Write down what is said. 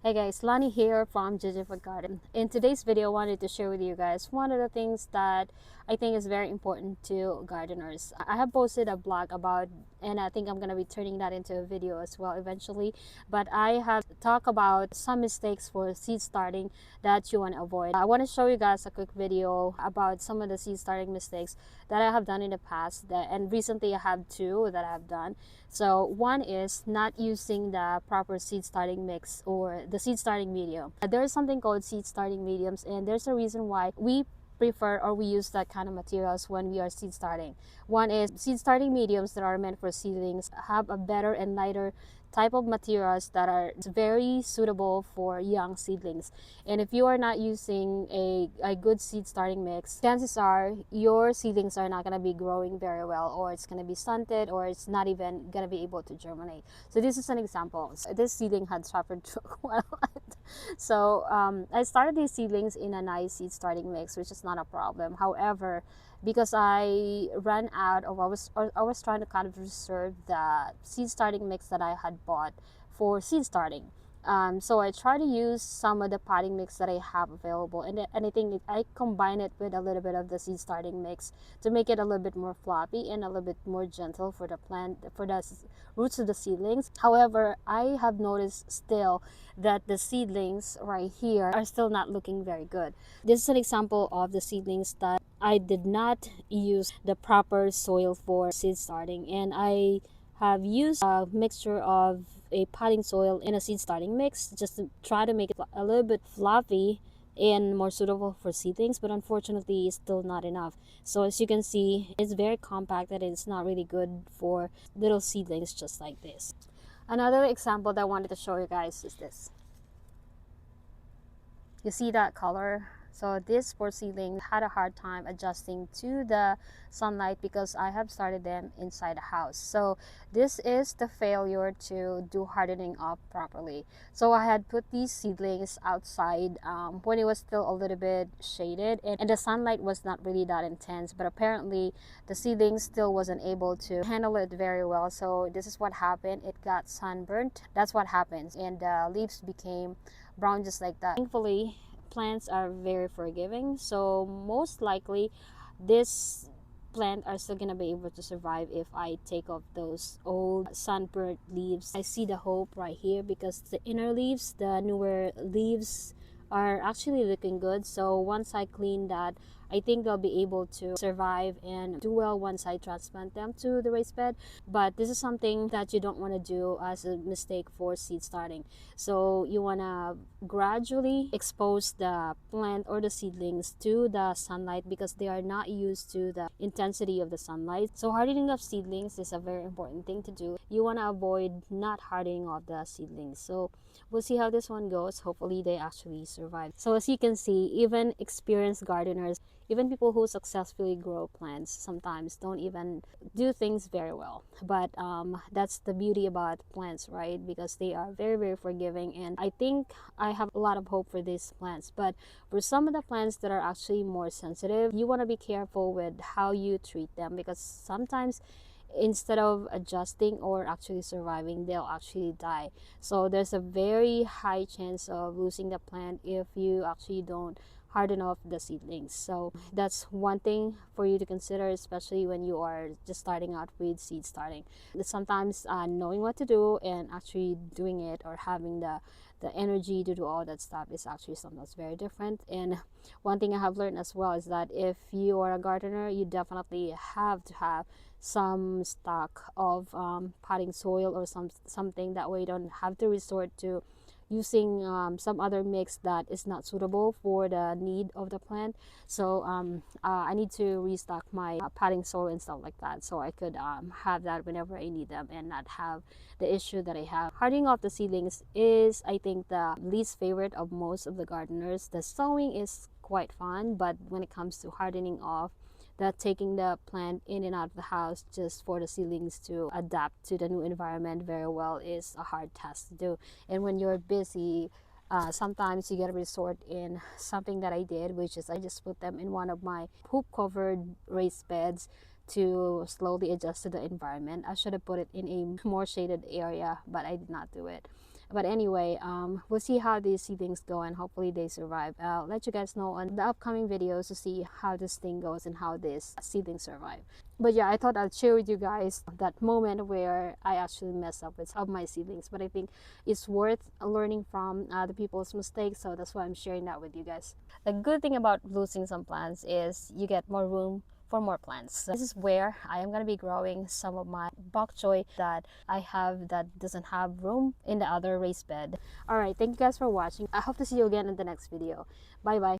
Hey guys, Lani here from Gingerbread Garden. In today's video, I wanted to share with you guys one of the things that I think is very important to gardeners. I have posted a blog about, and I think I'm going to be turning that into a video as well eventually, but I have talked about some mistakes for seed starting that you want to avoid. I want to show you guys a quick video about some of the seed starting mistakes that I have done in the past, and recently I have two that I have done. So one is not using the proper seed starting mix or the seed starting medium. There is something called seed starting mediums, and there's a reason why we prefer or we use that kind of materials when we are seed starting. One is seed starting mediums that are meant for seedlings have a better and lighter type of materials that are very suitable for young seedlings. And if you are not using a good seed starting mix, chances are your seedlings are not going to be growing very well, or it's going to be stunted, or it's not even going to be able to germinate. So this is an example. So this seedling had suffered quite a lot. So I started these seedlings in a nice seed starting mix, which is not a problem. However, because I ran out of, I was trying to kind of reserve the seed starting mix that I had bought for seed starting. So I try to use some of the potting mix that I have available, and I think I combine it with a little bit of the seed starting mix to make it a little bit more floppy and a little bit more gentle for the plant, for the roots of the seedlings. However, I have noticed still that the seedlings right here are still not looking very good. This is an example of the seedlings that I did not use the proper soil for seed starting, and I have used a mixture of a potting soil in a seed starting mix just to try to make it a little bit fluffy and more suitable for seedlings, but unfortunately it's still not enough. So as you can see, it's very compact and it's not really good for little seedlings just like this. Another example that I wanted to show you guys is this. You see that color? So this poor seedling had a hard time adjusting to the sunlight because I have started them inside the house. So this is the failure to do hardening up properly. So I had put these seedlings outside when it was still a little bit shaded, and the sunlight was not really that intense, but apparently the seedling still wasn't able to handle it very well. So this is what happened. It got sunburnt. That's what happens, and the leaves became brown just like that. Thankfully, plants are very forgiving, so most likely this plant are still gonna be able to survive if I take off those old sunburnt leaves. I see the hope right here because the inner leaves, the newer leaves, are actually looking good. So once I clean that, I think they'll be able to survive and do well once I transplant them to the raised bed. But this is something that you don't want to do as a mistake for seed starting. So you want to gradually expose the plant or the seedlings to the sunlight because they are not used to the intensity of the sunlight. So hardening of seedlings is a very important thing to do. You want to avoid not hardening of the seedlings. So we'll see how this one goes. Hopefully they actually survive. So as you can see, even experienced gardeners, even people who successfully grow plants, sometimes don't even do things very well. But that's the beauty about plants, right? Because they are very, very forgiving, and I think I have a lot of hope for these plants. But for some of the plants that are actually more sensitive, you want to be careful with how you treat them, because sometimes instead of adjusting or actually surviving, they'll actually die. So there's a very high chance of losing the plant if you actually don't harden off the seedlings. So that's one thing for you to consider, especially when you are just starting out with seed starting. Sometimes knowing what to do and actually doing it, or having the energy to do all that stuff, is actually something that's very different. And one thing I have learned as well is that if you are a gardener, you definitely have to have some stock of potting soil or something. That way you don't have to resort to using some other mix that is not suitable for the need of the plant. So I need to restock my potting soil and stuff like that, so I could have that whenever I need them and not have the issue that I have. Hardening off the seedlings is, I think, the least favorite of most of the gardeners. The sowing is quite fun, but when it comes to hardening off, that taking the plant in and out of the house just for the seedlings to adapt to the new environment very well is a hard task to do. And when you're busy, sometimes you get a resort in something that I did, which is I just put them in one of my hoop covered raised beds to slowly adjust to the environment. I should have put it in a more shaded area, but I did not do it. But anyway, we'll see how these seedlings go, and hopefully they survive. I'll let you guys know on the upcoming videos to see how this thing goes and how this seedlings survive. But yeah, I thought I'd share with you guys that moment where I actually messed up with some of my seedlings. But I think it's worth learning from other people's mistakes, so that's why I'm sharing that with you guys. The good thing about losing some plants is you get more room for more plants. This is where I am going to be growing some of my bok choy that I have that doesn't have room in the other raised bed. All right, thank you guys for watching. I hope to see you again in the next video. Bye bye.